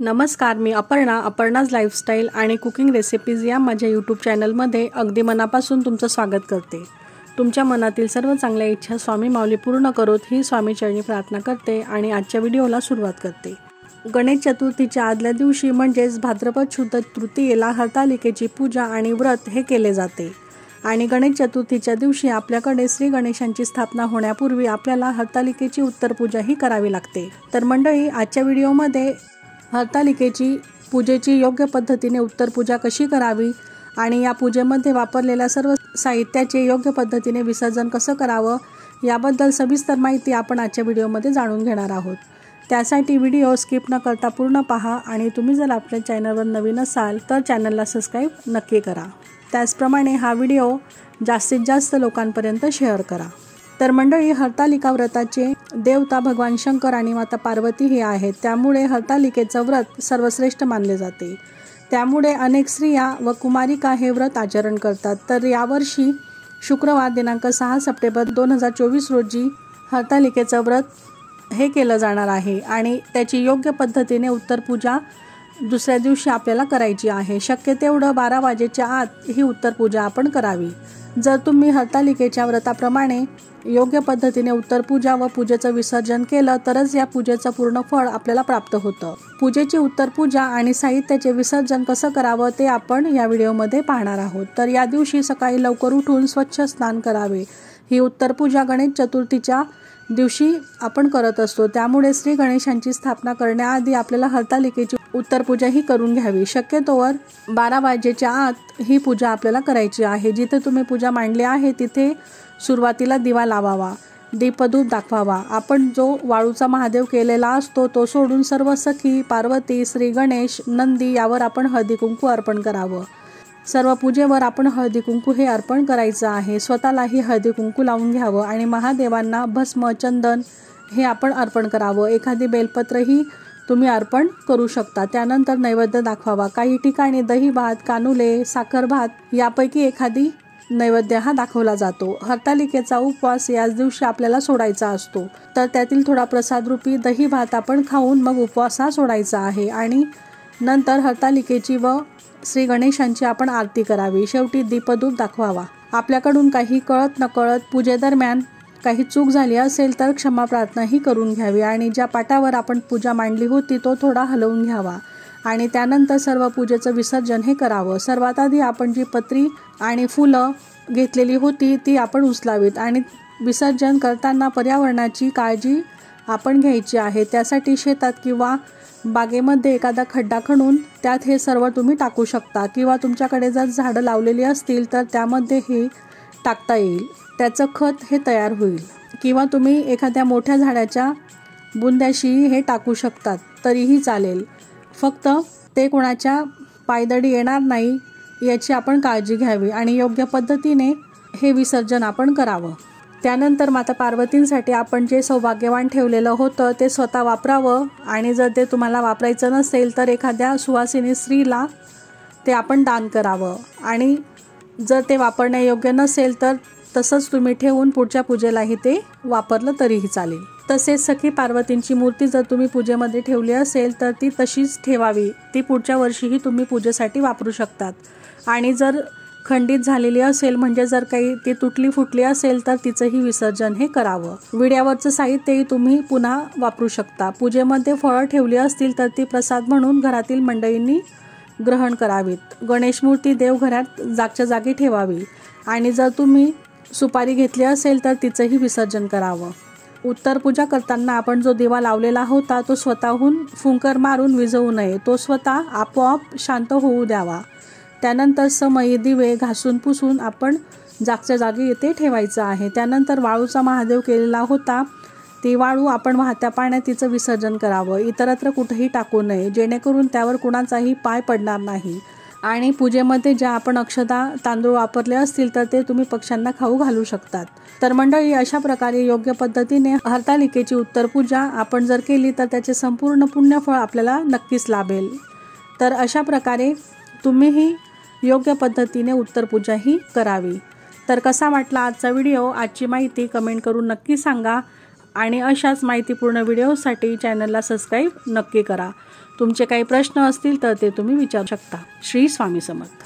नमस्कार, मी अपर्णाज लाईफस्टाईल आणि cooking recipes या माझ्या यूट्यूब चॅनलमध्ये अगदी मनापासून तुमचं स्वागत करते। तुमच्या मनातील सर्व चांगल्या इच्छा स्वामी माऊली पूर्ण करोत ही स्वामीचरणी प्रार्थना करते आणि आजच्या व्हिडिओला सुरुवात करते। गणेश चतुर्थीच्या आदल्या दिवशी म्हणजेच भाद्रपद शुद्ध तृतीयेला हरतालिकेची पूजा आणि व्रत हे केले जाते आणि गणेश चतुर्थीच्या दिवशी आपल्याकडे श्री गणेशांची स्थापना होण्यापूर्वी आपल्याला हरतालिकेची उत्तर पूजा ही करावी लागते। तर मंडळी, आजच्या व्हिडिओमध्ये हरतालिकेची पूजेची योग्य पद्धतीने उत्तर पूजा कशी करावी आणि या पूजेमध्ये वापरलेल्या सर्व साहित्याचे योग्य पद्धतीने विसर्जन कसं करावं याबद्दल सविस्तर माहिती आपण आजच्या व्हिडिओमध्ये जाणून घेणार आहोत। त्यासाठी व्हिडिओ स्किप न करता पूर्ण पहा आणि तुम्ही जर आपल्या चॅनलवर नवीन असाल तर चॅनलला सबस्क्राईब नक्की करा। त्याचप्रमाणे हा व्हिडिओ जास्तीत जास्त लोकांपर्यंत शेअर करा। तर मंडळी, हरतालिका व्रताचे देवता भगवान शंकर आणि माता पार्वती हे आहेत, त्यामुळे हरतालिकेचं व्रत सर्वश्रेष्ठ मानले जाते। त्यामुळे अनेक स्त्रिया व कुमारिका हे व्रत आचरण करतात। तर यावर्षी शुक्रवार दिनांक 6 सप्टेंबर 2024 रोजी हरतालिकेचं व्रत हे केलं जाणार आहे आणि त्याची योग्य पद्धतीने उत्तर पूजा दुसऱ्या दिवशी आपल्याला करायची आहे। शक्य तेवढं 12 वाजेच्या आत ही उत्तर पूजा आपण करावी। जर तुम्ही हरतालिकेच्या व्रताप्रमाणे योग्य पद्धतीने उत्तर पूजा व पूजेचं विसर्जन केलं तरच या पूजेचं पूर्ण फळ आपल्याला प्राप्त होतं। पूजेची उत्तर पूजा आणि साहित्याचे विसर्जन कसं करावं ते आपण या व्हिडिओमध्ये पाहणार आहोत। तर या दिवशी सकाळी लवकर उठून स्वच्छ स्नान करावे। ही उत्तर पूजा गणेश चतुर्थीच्या दिवशी आपण करत असतो, त्यामुळे श्री गणेशांची स्थापना करण्याआधी आपल्याला हरतालिकेची उत्तर पूजा ही करून घ्यावी। शक्यतोवर 12 वाजेच्या आत ही पूजा आपल्याला करायची आहे। जिथे तुम्ही पूजा मांडली आहे तिथे सुरुवातीला दिवा लावावा, दीपधूप दाखवावा। आपण जो वाळूचा महादेव केलेला असतो तो सोडून सर्व सखी, पार्वती, श्री गणेश, नंदी यावर आपण हळदी कुंकू अर्पण करावं। सर्व पूजेवर आपण हळदी कुंकू हे अर्पण करायचं आहे। स्वतःलाही हळदी कुंकू लावून घ्यावं आणि महादेवांना भस्म, चंदन हे आपण अर्पण करावं। एखादी बेलपत्रही तुम्ही अर्पण करू शकता। त्यानंतर नैवेद्य दाखवावा। काही ठिकाणी दही भात, कानुले, साखर भात यापैकी एखादी नैवेद्य हा दाखवला जातो। हरतालिकेचा उपवास याच दिवशी आपल्याला सोडायचा असतो, तर त्यातील थोडा प्रसाद रूपी दही भात आपण खाऊन मग उपवास हा सोडायचा आहे आणि नंतर हरतालिकेची व श्री गणेशांची आपण आरती करावी। शेवटी दीपधूप दाखवावा। आपल्याकडून काही कळत नकळत पूजेदरम्यान काही चूक झाली असेल तर क्षमा प्रार्थना ही करून घ्यावी आणि ज्या पाटावर आपण पूजा मांडली होती तो थोडा हलवून घ्यावा आणि त्यानंतर सर्व पूजेचं विसर्जन हे करावं। सर्वात आधी आपण जी पत्री आणि फुलं घेतलेली होती ती आपण उचलावीत आणि विसर्जन करताना पर्यावरणाची काळजी आपण घ्यायची आहे। त्यासाठी शेतात किंवा बागेमध्ये एखादा खड्डा खणून त्यात हे सर्व तुम्ही टाकू शकता किंवा तुमच्याकडे जर झाडं लावलेली असतील तर त्यामध्ये हे टाकता येईल, त्याचं खत हे तयार होईल किंवा तुम्ही एखाद्या मोठ्या झाडाच्या बुंद्याशी हे टाकू शकतात तरीही चालेल। फक्त ते कोणाच्या पायदळी येणार नाही याची आपण काळजी घ्यावी आणि योग्य पद्धतीने हे विसर्जन आपण करावं। त्यानंतर माता पार्वतींसाठी आपण जे सौभाग्यवान ठेवलेलं होतं ते स्वतः वापरावं आणि जर ते तुम्हाला वापरायचं नसेल तर एखाद्या सुवासिनी स्त्रीला ते आपण दान करावं आणि जर ते वापरण्यायोग्य नसेल तर तसंच तुम्ही ठेवून पुढच्या पूजेलाही ते वापरलं तरीही चालेल। तसेच सखी पार्वतींची मूर्ती जर तुम्ही पूजेमध्ये ठेवली असेल तर ती तशीच ठेवावी। ती पुढच्या वर्षीही तुम्ही पूजेसाठी वापरू शकतात आणि जर खंडित झालेली असेल म्हणजे जर काही ती तुटली फुटली असेल तर तिचंही विसर्जन हे करावं। विड्यावरचं साहित्यही तुम्ही पुन्हा वापरू शकता। पूजेमध्ये फळं ठेवली असतील तर ती प्रसाद म्हणून घरातील मंडळींनी ग्रहण करावीत। गणेश मूर्ती देवघरात जागच्या जागी ठेवावी आणि जर तुम्ही सुपारी घेतली असेल तर तिचंही विसर्जन करावं। उत्तर पूजा करताना आपण जो दिवा लावलेला होता तो स्वतःहून फुंकर मारून विझवू नये, तो स्वतः आपोआप शांत होऊ द्यावा। त्यानंतर समई दिवे घासून पुसून आपण जागच्या जागी येथे ठेवायचं आहे। त्यानंतर वाळूचा महादेव केलेला होता ती वाळू आपण वाहत्या पाण्यात तिचं विसर्जन करावं। इतरत्र कुठेही टाकू नये जेणेकरून त्यावर कुणाचाही पाय पडणार नाही आणि पूजेमध्ये ज्या आपण अक्षता तांदूळ वापरले असतील तर ते तुम्ही पक्ष्यांना खाऊ घालू शकतात। तर मंडळी, अशा प्रकारे योग्य पद्धतीने हरतालिकेची उत्तर पूजा आपण जर केली तर त्याचे संपूर्ण पुण्यफळ आपल्याला नक्कीच लाभेल। तर अशा प्रकारे तुम्हीही योग्य पद्धतीने उत्तर पूजा ही करावी। तर कसा वाटला आजचा व्हिडिओ, आजची माहिती कमेंट करून नक्की सांगा आणि अशाच माहितीपूर्ण व्हिडिओसाठी चॅनलला सबस्क्राईब नक्की करा। तुमचे काही प्रश्न असतील तर ते तुम्ही विचारू शकता। श्री स्वामी समर्थ।